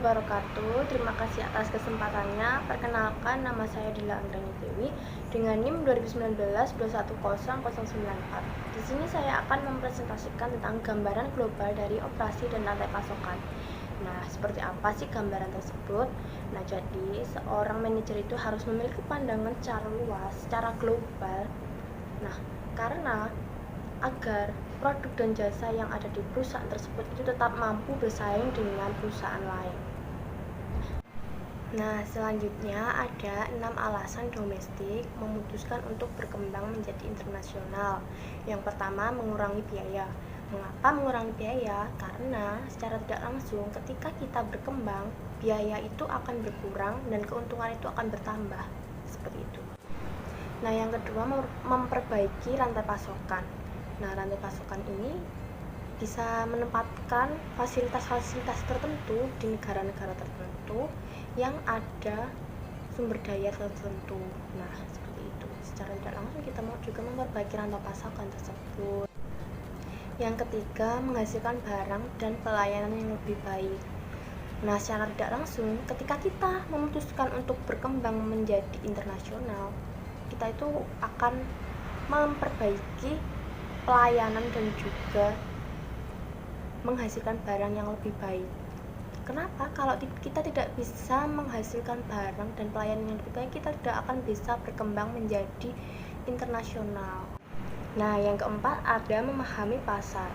wabarakatuh. Terima kasih atas kesempatannya. Perkenalkan, nama saya Dila Anggreni Dewi dengan NIM 2019-210-094. Di sini saya akan mempresentasikan tentang gambaran global dari operasi dan rantai pasokan. Nah, seperti apa sih gambaran tersebut? Nah, jadi seorang manajer itu harus memiliki pandangan secara luas, secara global. Nah, karena agar produk dan jasa yang ada di perusahaan tersebut itu tetap mampu bersaing dengan perusahaan lain. Nah, selanjutnya ada 6 alasan domestik memutuskan untuk berkembang menjadi internasional. Yang pertama, mengurangi biaya. Mengapa mengurangi biaya? Karena secara tidak langsung ketika kita berkembang, biaya itu akan berkurang dan keuntungan itu akan bertambah. Seperti itu. Nah, yang kedua, memperbaiki rantai pasokan. Nah, rantai pasokan ini bisa menempatkan fasilitas-fasilitas tertentu di negara-negara tertentu yang ada sumber daya tertentu. Nah, seperti itu. Secara tidak langsung kita mau juga memperbaiki rantai pasokan tersebut. Yang ketiga, menghasilkan barang dan pelayanan yang lebih baik. Nah, secara tidak langsung ketika kita memutuskan untuk berkembang menjadi internasional, kita itu akan memperbaiki pelayanan dan juga menghasilkan barang yang lebih baik. Kenapa? Kalau kita tidak bisa menghasilkan barang dan pelayanan yang lebih baik, kita tidak akan bisa berkembang menjadi internasional. Nah, yang keempat ada memahami pasar.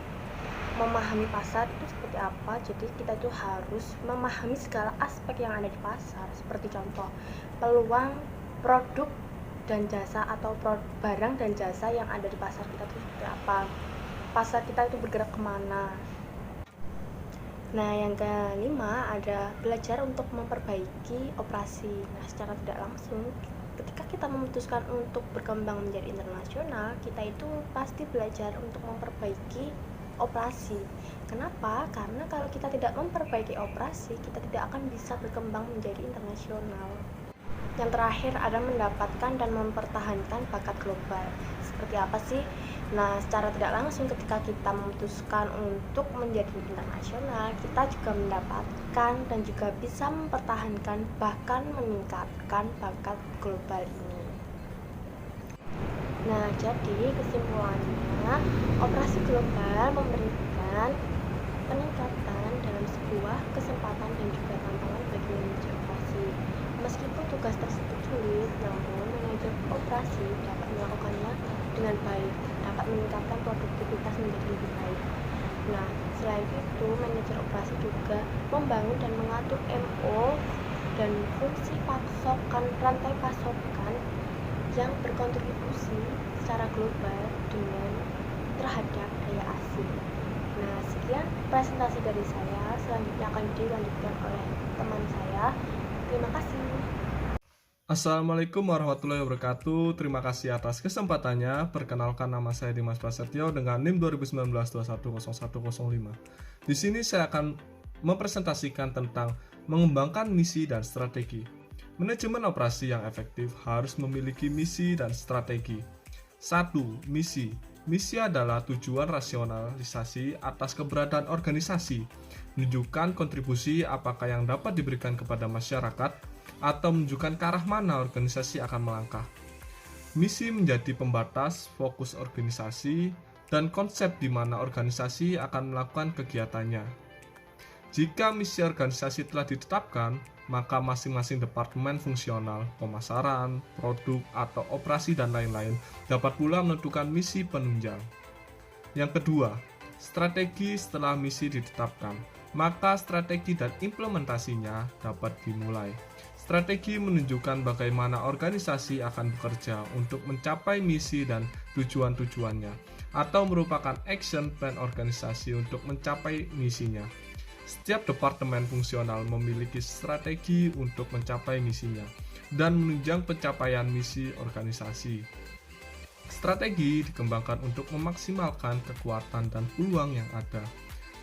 Memahami pasar itu seperti apa? Jadi kita itu harus memahami segala aspek yang ada di pasar. Seperti contoh, peluang produk dan jasa atau barang dan jasa yang ada di pasar kita itu seperti apa, pasar kita itu bergerak kemana. Nah, yang kelima ada belajar untuk memperbaiki operasi. Nah, secara tidak langsung ketika kita memutuskan untuk berkembang menjadi internasional, kita itu pasti belajar untuk memperbaiki operasi. Kenapa? Karena kalau kita tidak memperbaiki operasi, kita tidak akan bisa berkembang menjadi internasional. Yang terakhir ada mendapatkan dan mempertahankan bakat global. Seperti apa sih? Nah, secara tidak langsung ketika kita memutuskan untuk menjadi internasional, kita juga mendapatkan dan juga bisa mempertahankan bahkan meningkatkan bakat global ini. Nah, jadi kesimpulannya, operasi global memberikan peningkatan dalam sebuah kesempatan dan juga tantangan bagi manajer operasi. Meskipun tugas tersebut sulit, namun manajer operasi dapat melakukannya dengan baik, dapat meningkatkan produktivitas menjadi lebih baik. Nah, selain itu, manajer operasi juga membangun dan mengatur MO dan fungsi pasokan, rantai pasokan yang berkontribusi secara global dengan terhadap daya asing. Nah, sekian presentasi dari saya. Selanjutnya akan dilanjutkan oleh teman saya. Terima kasih. Assalamualaikum warahmatullahi wabarakatuh. Terima kasih atas kesempatannya. Perkenalkan, nama saya Dimas Prasetyo dengan NIM 2019-210105. Di sini saya akan mempresentasikan tentang mengembangkan misi dan strategi. Manajemen operasi yang efektif harus memiliki misi dan strategi. 1. Misi. Misi adalah tujuan rasionalisasi atas keberadaan organisasi, menunjukkan kontribusi apakah yang dapat diberikan kepada masyarakat, atau menunjukkan ke arah mana organisasi akan melangkah. Misi menjadi pembatas fokus organisasi dan konsep di mana organisasi akan melakukan kegiatannya. Jika misi organisasi telah ditetapkan, maka masing-masing departemen fungsional, pemasaran, produk, atau operasi dan lain-lain dapat pula menentukan misi penunjang. Yang kedua, strategi setelah misi ditetapkan, maka strategi dan implementasinya dapat dimulai. Strategi menunjukkan bagaimana organisasi akan bekerja untuk mencapai misi dan tujuan-tujuannya, atau merupakan action plan organisasi untuk mencapai misinya. Setiap departemen fungsional memiliki strategi untuk mencapai misinya dan menunjang pencapaian misi organisasi. Strategi dikembangkan untuk memaksimalkan kekuatan dan peluang yang ada,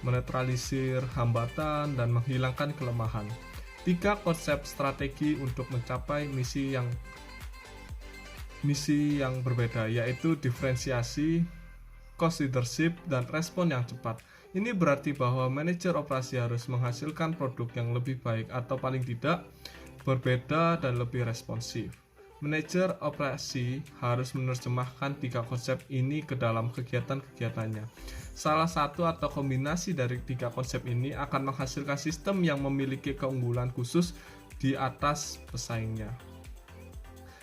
menetralisir hambatan dan menghilangkan kelemahan. 3 konsep strategi untuk mencapai misi yang berbeda, yaitu diferensiasi, cost leadership, dan respon yang cepat. Ini berarti bahwa manajer operasi harus menghasilkan produk yang lebih baik atau paling tidak berbeda dan lebih responsif. Manajer operasi harus menerjemahkan 3 konsep ini ke dalam kegiatan-kegiatannya. Salah satu atau kombinasi dari 3 konsep ini akan menghasilkan sistem yang memiliki keunggulan khusus di atas pesaingnya.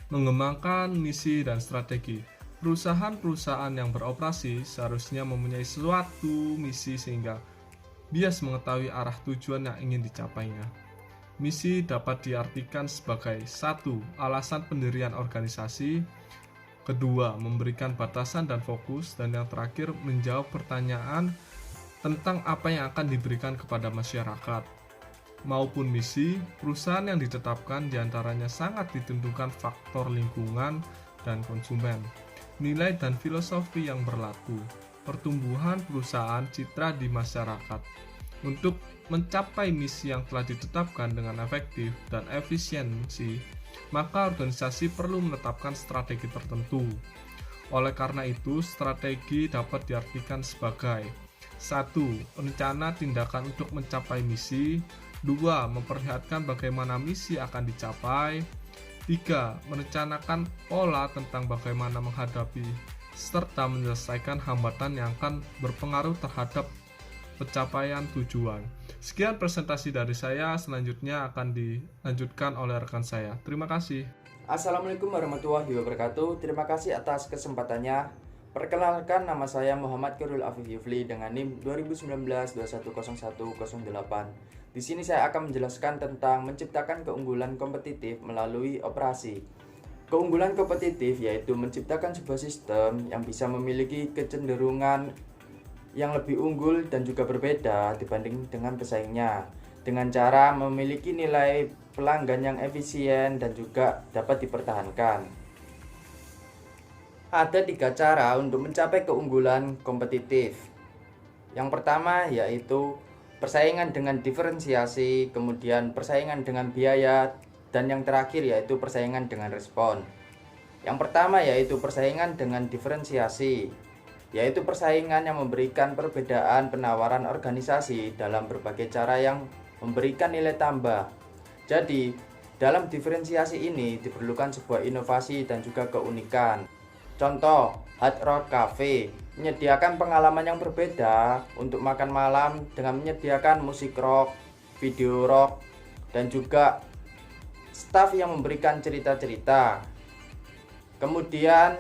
Mengembangkan misi dan strategi. Perusahaan-perusahaan yang beroperasi seharusnya mempunyai suatu misi sehingga bias mengetahui arah tujuan yang ingin dicapainya. Misi dapat diartikan sebagai 1. Alasan pendirian organisasi, 2. Memberikan batasan dan fokus, dan yang terakhir menjawab pertanyaan tentang apa yang akan diberikan kepada masyarakat. Maupun misi, perusahaan yang ditetapkan diantaranya sangat ditentukan faktor lingkungan dan konsumen, nilai dan filosofi yang berlaku, pertumbuhan perusahaan, citra di masyarakat. Untuk mencapai misi yang telah ditetapkan dengan efektif dan efisiensi, maka organisasi perlu menetapkan strategi tertentu. Oleh karena itu, strategi dapat diartikan sebagai 1. Rencana tindakan untuk mencapai misi. 2. Memperlihatkan bagaimana misi akan dicapai. 3. Merencanakan pola tentang bagaimana menghadapi serta menyelesaikan hambatan yang akan berpengaruh terhadap pencapaian tujuan. Sekian presentasi dari saya, selanjutnya akan dilanjutkan oleh rekan saya. Terima kasih. Assalamualaikum warahmatullahi wabarakatuh. Terima kasih atas kesempatannya. Perkenalkan, nama saya Muhammad Khairul Afif Yufli dengan NIM 2019-210108. Di sini saya akan menjelaskan tentang menciptakan keunggulan kompetitif melalui operasi. Keunggulan kompetitif yaitu menciptakan sebuah sistem yang bisa memiliki kecenderungan yang lebih unggul dan juga berbeda dibanding dengan pesaingnya, dengan cara memiliki nilai pelanggan yang efisien dan juga dapat dipertahankan. Ada 3 cara untuk mencapai keunggulan kompetitif. Yang pertama yaitu persaingan dengan diferensiasi, kemudian persaingan dengan biaya, dan yang terakhir yaitu persaingan dengan respon. Yang pertama yaitu persaingan dengan diferensiasi, yaitu persaingan yang memberikan perbedaan penawaran organisasi dalam berbagai cara yang memberikan nilai tambah. Jadi, dalam diferensiasi ini diperlukan sebuah inovasi dan juga keunikan. Contoh, Hard Rock Cafe menyediakan pengalaman yang berbeda untuk makan malam dengan menyediakan musik rock, video rock, dan juga staf yang memberikan cerita-cerita. Kemudian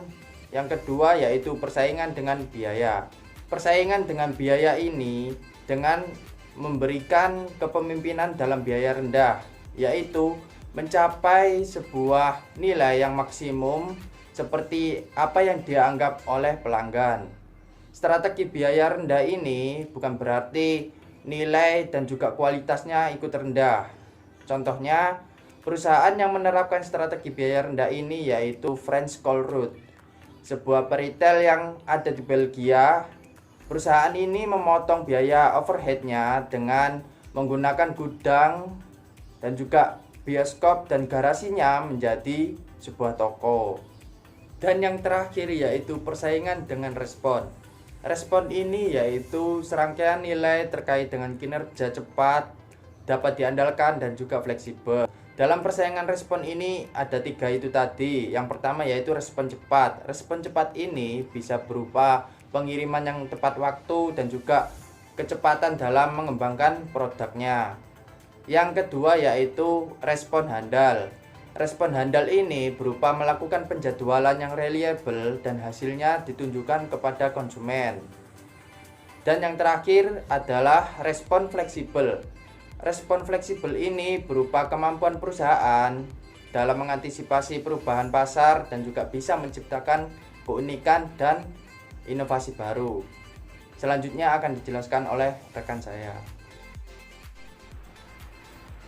yang kedua yaitu persaingan dengan biaya. Persaingan dengan biaya ini dengan memberikan kepemimpinan dalam biaya rendah, yaitu mencapai sebuah nilai yang maksimum seperti apa yang dianggap oleh pelanggan. Strategi biaya rendah ini bukan berarti nilai dan juga kualitasnya ikut rendah. Contohnya, perusahaan yang menerapkan strategi biaya rendah ini yaitu French Colruyt, sebuah peritel yang ada di Belgia. Perusahaan ini memotong biaya overheadnya dengan menggunakan gudang dan juga bioskop dan garasinya menjadi sebuah toko. Dan yang terakhir yaitu persaingan dengan respon. Respon ini yaitu serangkaian nilai terkait dengan kinerja cepat, dapat diandalkan dan juga fleksibel. Dalam persaingan respon ini ada 3 itu tadi. Yang pertama yaitu respon cepat. Respon cepat ini bisa berupa pengiriman yang tepat waktu dan juga kecepatan dalam mengembangkan produknya. Yang kedua yaitu respon handal. Respon handal ini berupa melakukan penjadwalan yang reliable dan hasilnya ditunjukkan kepada konsumen. Dan yang terakhir adalah respon fleksibel. Respon fleksibel ini berupa kemampuan perusahaan dalam mengantisipasi perubahan pasar dan juga bisa menciptakan keunikan dan inovasi baru. Selanjutnya akan dijelaskan oleh rekan saya.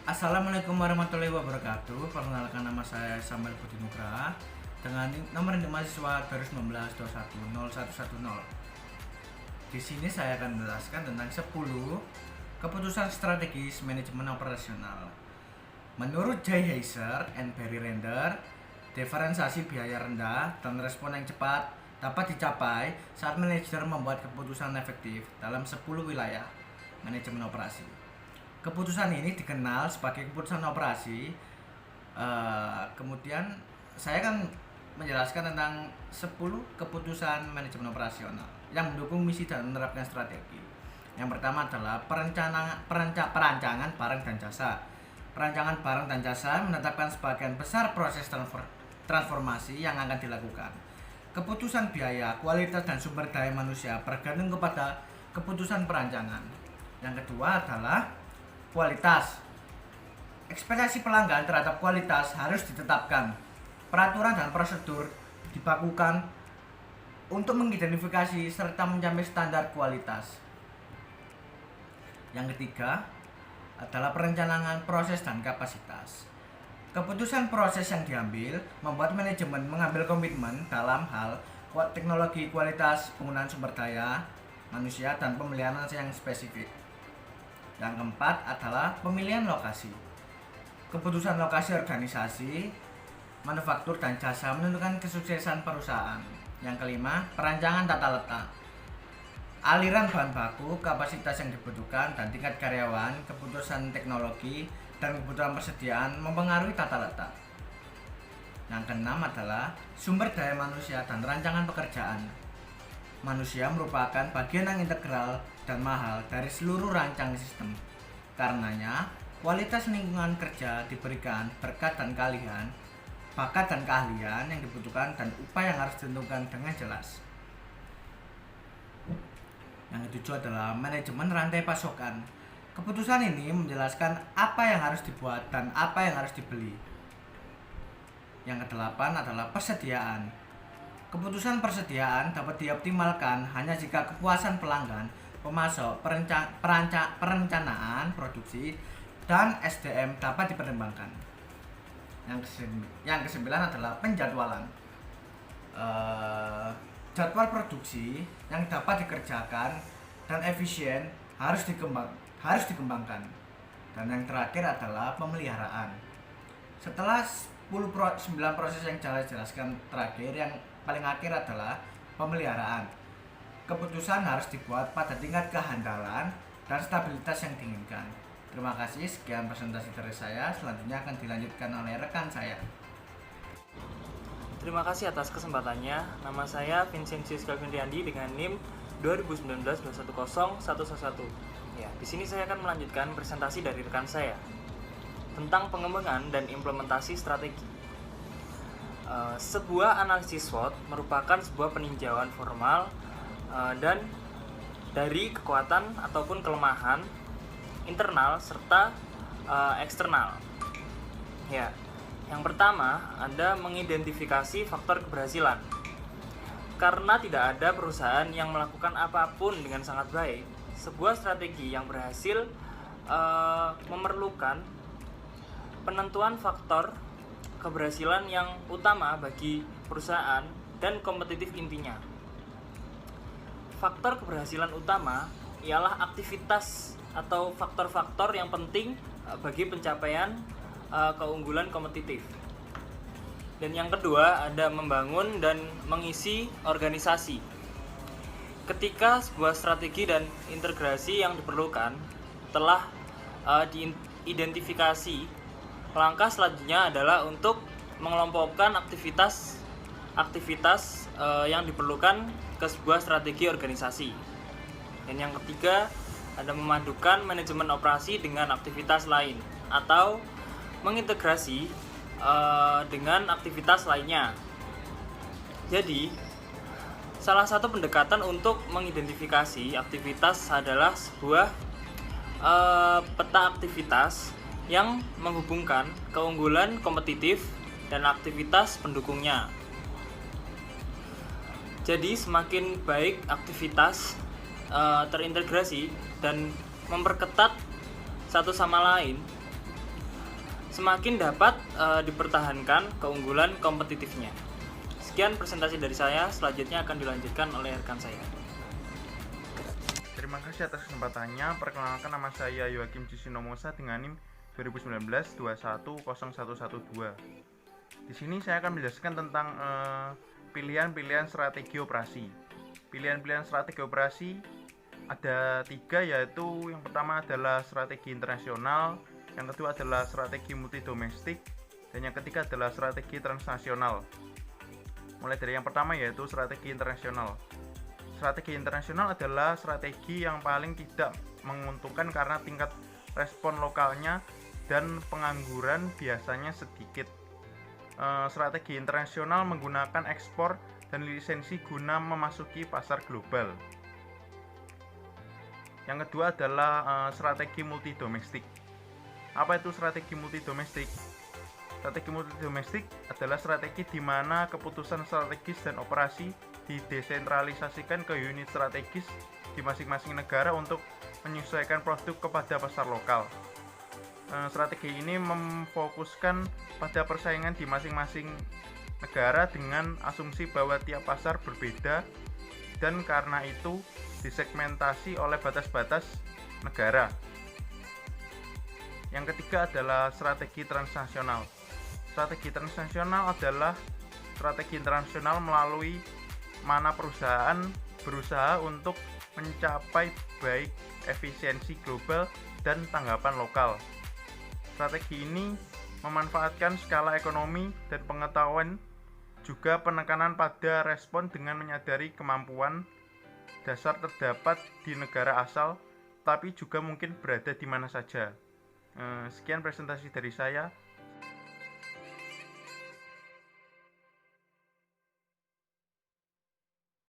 Assalamualaikum warahmatullahi wabarakatuh. Perkenalkan, nama saya Samuel Budi Nugraha dengan nomor induk mahasiswa 2019-210110. Di sini saya akan menjelaskan tentang 10 keputusan strategis manajemen operasional. Menurut Jay Heiser and Barry Render, diferensiasi biaya rendah dan respon yang cepat dapat dicapai saat manajer membuat keputusan efektif dalam 10 wilayah manajemen operasi. Keputusan ini dikenal sebagai keputusan operasi. Kemudian saya akan menjelaskan tentang 10 keputusan manajemen operasional yang mendukung misi dan menerapkan strategi. Yang pertama adalah perancangan barang dan jasa. Perancangan barang dan jasa menetapkan sebagian besar proses transformasi yang akan dilakukan. Keputusan biaya, kualitas, dan sumber daya manusia bergantung kepada keputusan perancangan. Yang kedua adalah kualitas. Ekspektasi pelanggan terhadap kualitas harus ditetapkan. Peraturan dan prosedur dibakukan untuk mengidentifikasi serta mencapai standar kualitas. Yang ketiga adalah perencanaan proses dan kapasitas. Keputusan proses yang diambil membuat manajemen mengambil komitmen dalam hal teknologi, kualitas, penggunaan sumber daya manusia, dan pemeliharaan yang spesifik. Yang keempat adalah pemilihan lokasi. Keputusan lokasi organisasi, manufaktur, dan jasa menentukan kesuksesan perusahaan. Yang kelima, perancangan tata letak. Aliran bahan baku, kapasitas yang dibutuhkan, dan tingkat karyawan, keputusan teknologi, dan kebutuhan persediaan mempengaruhi tata letak. Yang keenam adalah sumber daya manusia dan rancangan pekerjaan. Manusia merupakan bagian yang integral dan mahal dari seluruh rancang sistem. Karenanya, kualitas lingkungan kerja diberikan berkat dan keahlian, bakat dan keahlian yang dibutuhkan, dan upaya yang harus ditentukan dengan jelas. Yang ketujuh adalah manajemen rantai pasokan. Keputusan ini menjelaskan apa yang harus dibuat dan apa yang harus dibeli. Yang kedelapan adalah persediaan. Keputusan persediaan dapat dioptimalkan hanya jika kepuasan pelanggan, pemasok, perencanaan, produksi, dan SDM dapat dipertimbangkan. Yang kesembilan adalah penjadwalan. Jadwal produksi yang dapat dikerjakan dan efisien harus dikembangkan. Dan yang terakhir adalah pemeliharaan. Setelah 9 proses yang saya jelaskan terakhir, yang paling akhir adalah pemeliharaan. Keputusan harus dibuat pada tingkat kehandalan dan stabilitas yang diinginkan. Terima kasih, sekian presentasi dari saya. Selanjutnya akan dilanjutkan oleh rekan saya. Terima kasih atas kesempatannya. Nama saya Vincentius Calvin Riyandi dengan NIM 2019-210111. Ya, di sini saya akan melanjutkan presentasi dari rekan saya tentang pengembangan dan implementasi strategi. Sebuah analisis SWOT merupakan sebuah peninjauan formal dan dari kekuatan ataupun kelemahan internal serta eksternal. Ya, yang pertama ada mengidentifikasi faktor keberhasilan. Karena tidak ada perusahaan yang melakukan apapun dengan sangat baik, sebuah strategi yang berhasil memerlukan penentuan faktor keberhasilan yang utama bagi perusahaan dan kompetitif intinya. Faktor keberhasilan utama ialah aktivitas atau faktor-faktor yang penting bagi pencapaian keunggulan kompetitif. Dan yang kedua ada membangun dan mengisi organisasi. Ketika sebuah strategi dan integrasi yang diperlukan telah diidentifikasi, langkah selanjutnya adalah untuk mengelompokkan aktivitas yang diperlukan ke sebuah strategi organisasi. Dan yang ketiga ada memadukan manajemen operasi dengan aktivitas lain atau mengintegrasi dengan aktivitas lainnya. Jadi, salah satu pendekatan untuk mengidentifikasi aktivitas adalah sebuah peta aktivitas yang menghubungkan keunggulan kompetitif dan aktivitas pendukungnya. Jadi, semakin baik aktivitas terintegrasi dan memperketat satu sama lain, semakin dapat dipertahankan keunggulan kompetitifnya. Sekian presentasi dari saya, selanjutnya akan dilanjutkan oleh rekan saya. Terima kasih atas kesempatannya. Perkenalkan, nama saya Yoakim Cusinomosa dengan NIM 2019-210112. Di sini saya akan menjelaskan tentang pilihan-pilihan strategi operasi. Pilihan-pilihan strategi operasi ada 3, yaitu yang pertama adalah strategi internasional, yang kedua adalah strategi multidomestik, dan yang ketiga adalah strategi transnasional. Mulai dari yang pertama yaitu strategi internasional. Strategi internasional adalah strategi yang paling tidak menguntungkan karena tingkat respon lokalnya dan pengangguran biasanya sedikit. Strategi internasional menggunakan ekspor dan lisensi guna memasuki pasar global. Yang kedua adalah strategi multidomestik. Apa itu strategi multidomestik? Strategi multidomestik adalah strategi di mana keputusan strategis dan operasi didesentralisasikan ke unit strategis di masing-masing negara untuk menyesuaikan produk kepada pasar lokal. Strategi ini memfokuskan pada persaingan di masing-masing negara dengan asumsi bahwa tiap pasar berbeda dan karena itu disegmentasi oleh batas-batas negara. Yang ketiga adalah strategi transnasional. Strategi transnasional adalah strategi internasional melalui mana perusahaan berusaha untuk mencapai baik efisiensi global dan tanggapan lokal. Strategi ini memanfaatkan skala ekonomi dan pengetahuan, juga penekanan pada respon dengan menyadari kemampuan dasar terdapat di negara asal, tapi juga mungkin berada di mana saja. Sekian presentasi dari saya.